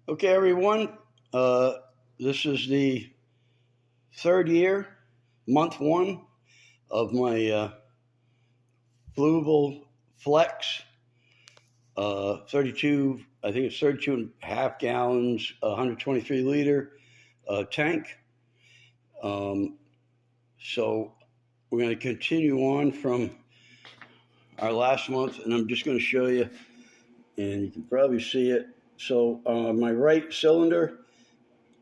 Okay, everyone. This is the third year, month one of my Fluval Flex. 32, I think it's 32 and a half gallons, 123 liter tank. So we're going to continue on from our last month, and I'm just going to show you, and you can probably see it. So my right cylinder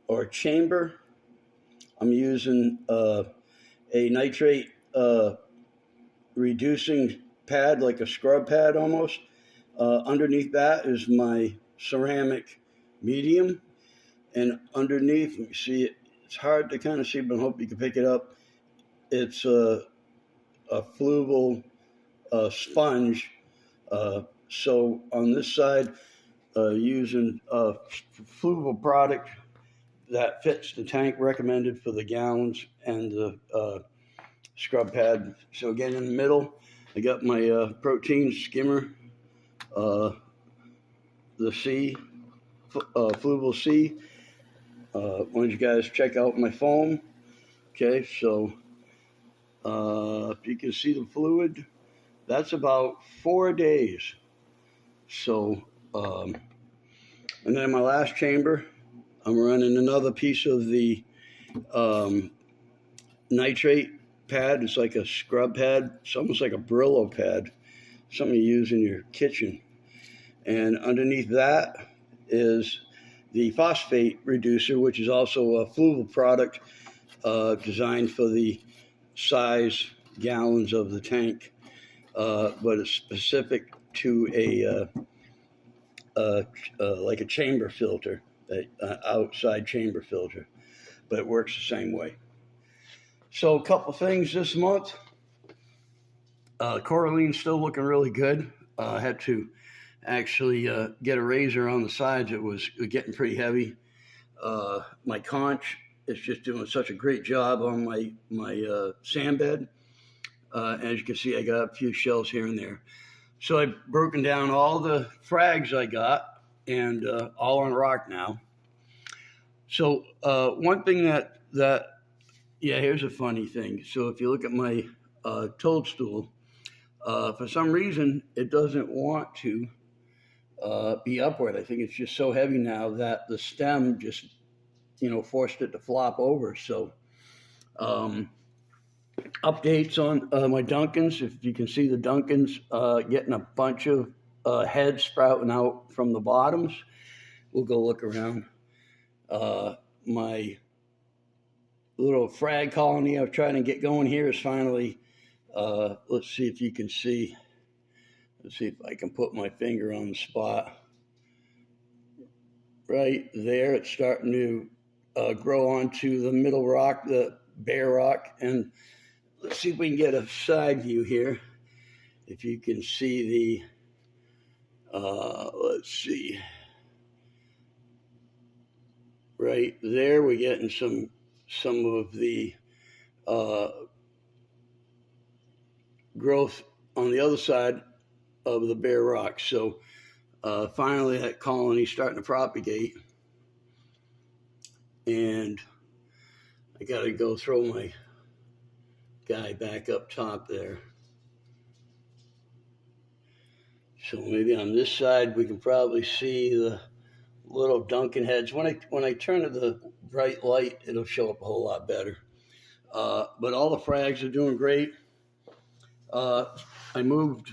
or chamber, I'm using a nitrate reducing pad, like a scrub pad almost. Underneath that is my ceramic medium, and underneath, let me see it. It's hard to kind of see, but I hope you can pick it up. It's a Fluval sponge. So on this side, using a Fluval product that fits the tank recommended for the gallons and the scrub pad. So again, in the middle, I got my protein skimmer, the C, Fluval C. Why don't you guys check out my foam? Okay, so if you can see the fluid, that's about 4 days. So, and then my last chamber, I'm running another piece of the nitrate pad. It's like a scrub pad. It's almost like a Brillo pad, something you use in your kitchen. And underneath that is the phosphate reducer, which is also a Fluval product designed for the size gallons of the tank, but it's specific to like a chamber filter, an outside chamber filter, but it works the same way. So a couple things this month. Coraline's still looking really good. I had to actually get a razor on the sides. It was getting pretty heavy. My conch is just doing such a great job on my sand bed. As you can see, I got a few shells here and there. So I've broken down all the frags I got, and all on rock now. So one thing yeah, here's a funny thing. So if you look at my toadstool, for some reason, it doesn't want to be upward. I think it's just so heavy now that the stem just, forced it to flop over. So updates on my Duncans. If you can see the Duncans getting a bunch of heads sprouting out from the bottoms. We'll go look around. My little frag colony I'm trying to get going here is finally, let's see if you can see. Let's see if I can put my finger on the spot. Right there, it's starting to grow onto the middle rock, the bare rock. And let's see if we can get a side view here. If you can see the, let's see. Right there, we're getting some of the growth on the other side of the bare rock. So finally that colony's starting to propagate, and I got to go throw my guy back up top there. So maybe on this side we can probably see the little Duncan heads. When I turn to the bright light, it'll show up a whole lot better. But all the frags are doing great. I moved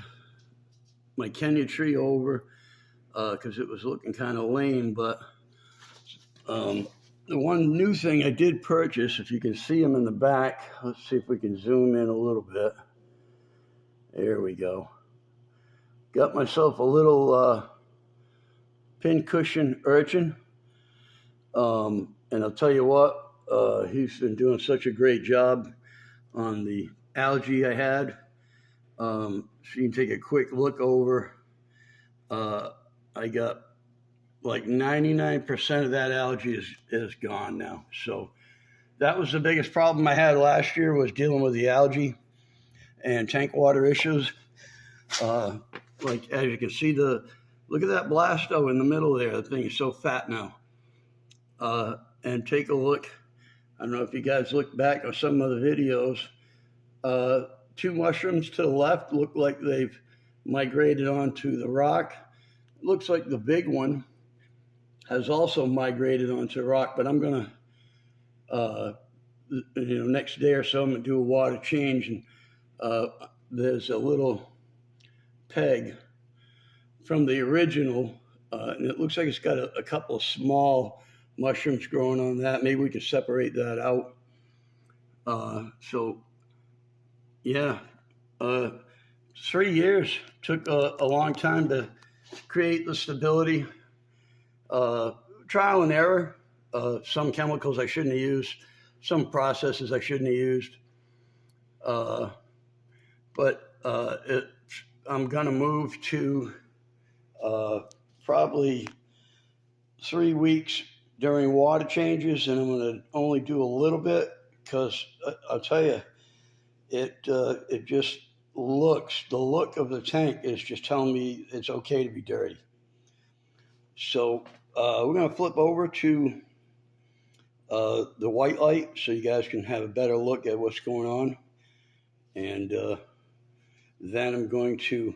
my Kenya tree over because it was looking kind of lame. But the one new thing I did purchase, if you can see them in the back, let's see if we can zoom in a little bit. There we go. Got myself a little pincushion urchin. And I'll tell you what, he's been doing such a great job on the algae I had. So you can take a quick look over. I got like 99% of that algae is gone now. So that was the biggest problem I had last year, was dealing with the algae and tank water issues. Like as you can see, look at that blasto in the middle there. The thing is so fat now. and take a look. I don't know if you guys look back on some of the videos. Two mushrooms to the left look like they've migrated onto the rock. It looks like the big one has also migrated onto the rock, but I'm going to, next day or so, I'm going to do a water change, and there's a little peg from the original, and it looks like it's got a couple of small mushrooms growing on that. Maybe we could separate that out. So yeah, 3 years took a long time to create the stability. Trial and error. Some chemicals I shouldn't have used, some processes I shouldn't have used. But I'm going to move to probably 3 weeks during water changes, and I'm going to only do a little bit because I'll tell you, it just looks, the look of the tank is just telling me it's okay to be dirty. So we're going to flip over to the white light so you guys can have a better look at what's going on. And then I'm going to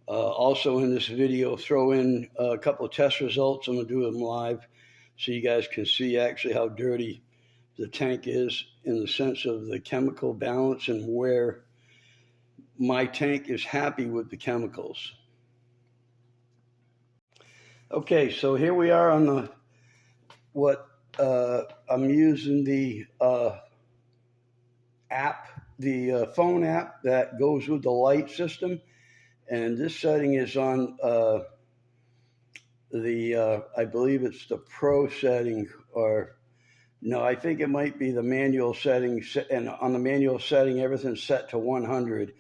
also in this video throw in a couple of test results. I'm going to do them live so you guys can see actually how dirty the tank is in the sense of the chemical balance and where my tank is happy with the chemicals. Okay, so here we are on the I'm using the app, the phone app that goes with the light system, and this setting is on I believe it's the pro setting, or no, I think it might be the manual setting, and on the manual setting everything's set to 100,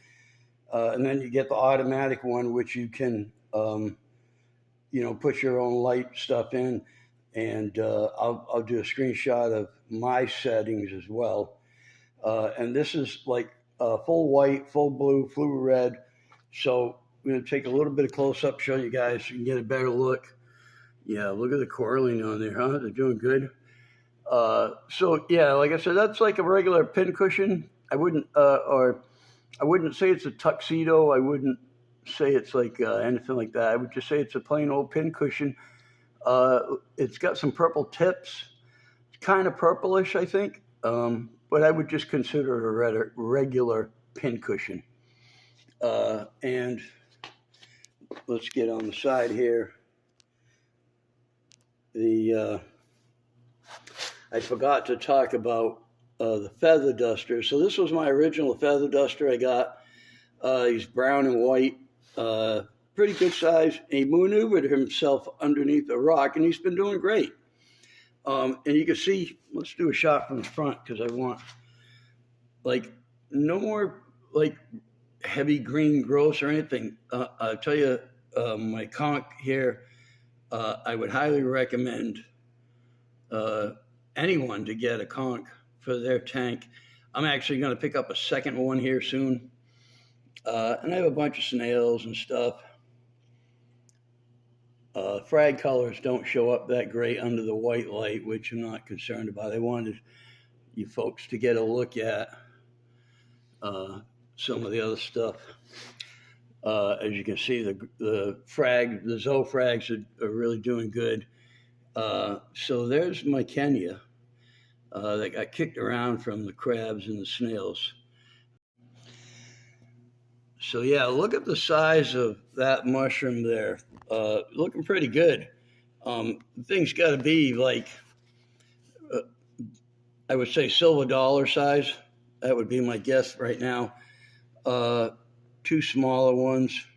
and then you get the automatic one, which you can put your own light stuff in, and I'll do a screenshot of my settings as well. And this is like full white, full blue, fluid red. So I'm going to take a little bit of close-up, show you guys so you can get a better look. Yeah, look at the coralline on there, huh? They're doing good. So yeah, like I said, that's like a regular pincushion. I wouldn't say it's a tuxedo. I wouldn't say it's like anything like that. I would just say it's a plain old pincushion. It's got some purple tips. It's kind of purplish, I think. But I would just consider it a regular pincushion. And let's get on the side here. I forgot to talk about the feather duster. So this was my original feather duster I got. He's brown and white, pretty good size. He maneuvered himself underneath the rock, and he's been doing great. And you can see, let's do a shot from the front because I want, like, no more, like, heavy green growths or anything. I'll tell you, my conch here, I would highly recommend anyone to get a conch for their tank. I'm actually going to pick up a second one here soon. And I have a bunch of snails and stuff. Frag colors don't show up that great under the white light, which I'm not concerned about. I wanted you folks to get a look at some of the other stuff. As you can see, the zoophags are really doing good. So there's my Kenya that got kicked around from the crabs and the snails. So yeah, look at the size of that mushroom there. Looking pretty good. The thing's got to be like, I would say silver dollar size. That would be my guess right now. Two smaller ones.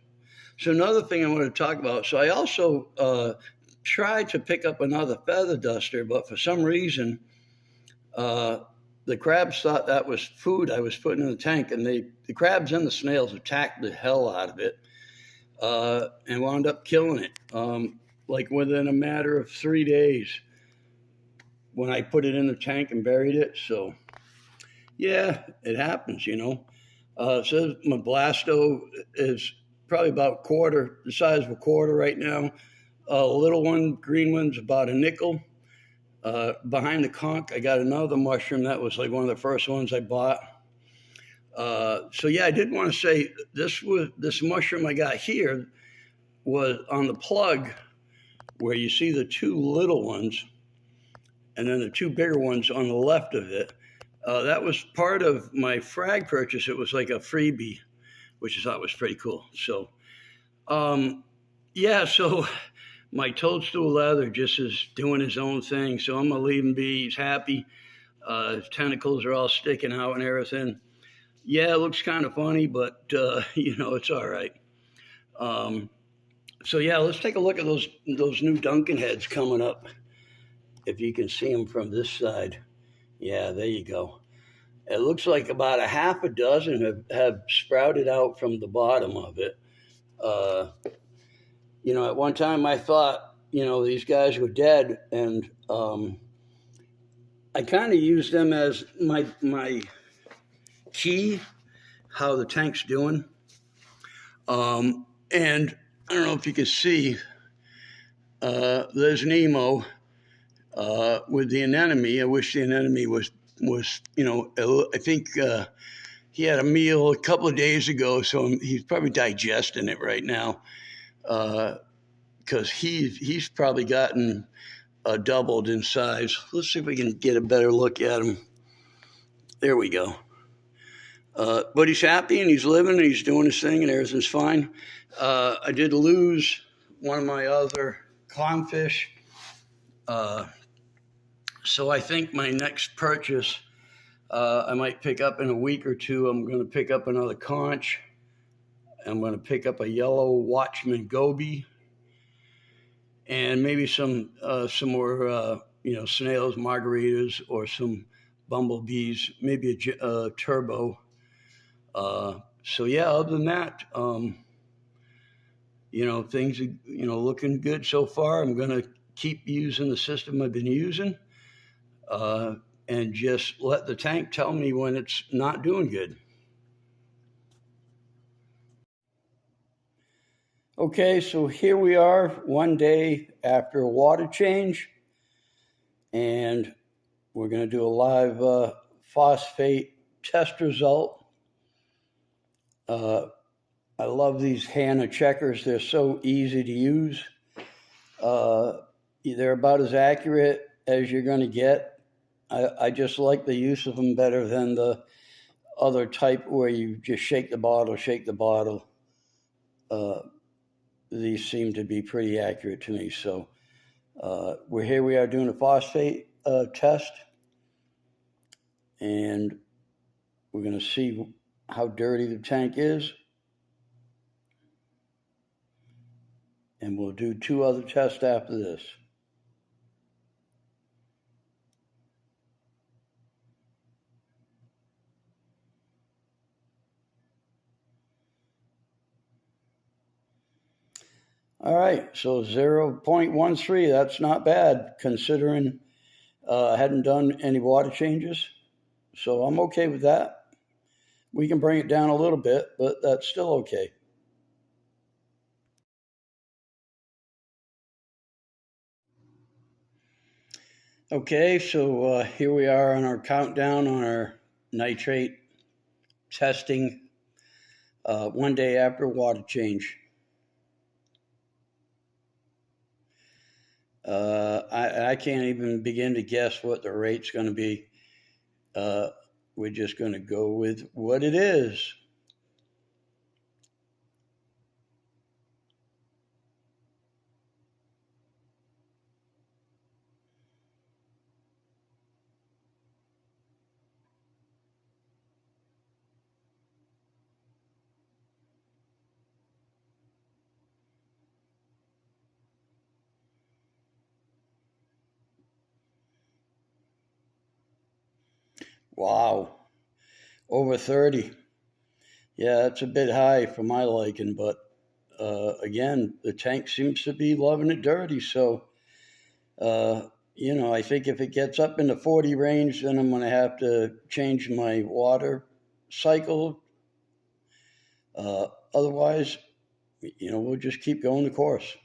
So another thing I want to talk about. So I also tried to pick up another feather duster, but for some reason, the crabs thought that was food I was putting in the tank, and the crabs and the snails attacked the hell out of it and wound up killing it, like within a matter of 3 days when I put it in the tank and buried it. So, yeah, it happens, So my blasto is probably about the size of a quarter right now. A little one, green one's about a nickel. Behind the conch, I got another mushroom that was like one of the first ones I bought. So yeah, I did want to say this mushroom I got here was on the plug where you see the two little ones and then the two bigger ones on the left of it. That was part of my frag purchase. It was like a freebie, which I thought was pretty cool. So, yeah, so my toadstool leather just is doing his own thing. So I'm going to leave him be. He's happy. His tentacles are all sticking out and everything. Yeah, it looks kind of funny, but, it's all right. So, yeah, let's take a look at those new Duncan heads coming up. If you can see them from this side. Yeah, there you go. It looks like about a half a dozen have sprouted out from the bottom of it. At one time I thought, these guys were dead, and I kind of used them as my key, how the tank's doing. And I don't know if you can see, there's Nemo with the anemone. I wish the anemone was, I think he had a meal a couple of days ago, so he's probably digesting it right now, because he's probably gotten doubled in size. Let's see if we can get a better look at him. There we go. But he's happy and he's living and he's doing his thing and everything's fine. I did lose one of my other clownfish. So I think my next purchase, I might pick up in a week or two. I'm going to pick up another conch. I'm going to pick up a yellow Watchman goby, and maybe some more, snails, margaritas, or some bumblebees, maybe a turbo. So yeah, other than that, things are, looking good so far. I'm going to keep using the system I've been using. And just let the tank tell me when it's not doing good. Okay, so here we are one day after a water change, and we're going to do a live phosphate test result. I love these Hannah checkers. They're so easy to use. They're about as accurate as you're going to get. I just like the use of them better than the other type where you just shake the bottle. These seem to be pretty accurate to me. So we are doing a phosphate test, and we're going to see how dirty the tank is. And we'll do 2 other tests after this. All right, so 0.13, that's not bad considering I hadn't done any water changes. So I'm okay with that. We can bring it down a little bit, but that's still okay. Okay, so here we are on our countdown on our nitrate testing one day after water change. I can't even begin to guess what the rate's going to be. We're just going to go with what it is. Wow, over 30. Yeah, that's a bit high for my liking, but again, the tank seems to be loving it dirty. So, I think if it gets up in the 40 range, then I'm going to have to change my water cycle. Otherwise, we'll just keep going the course.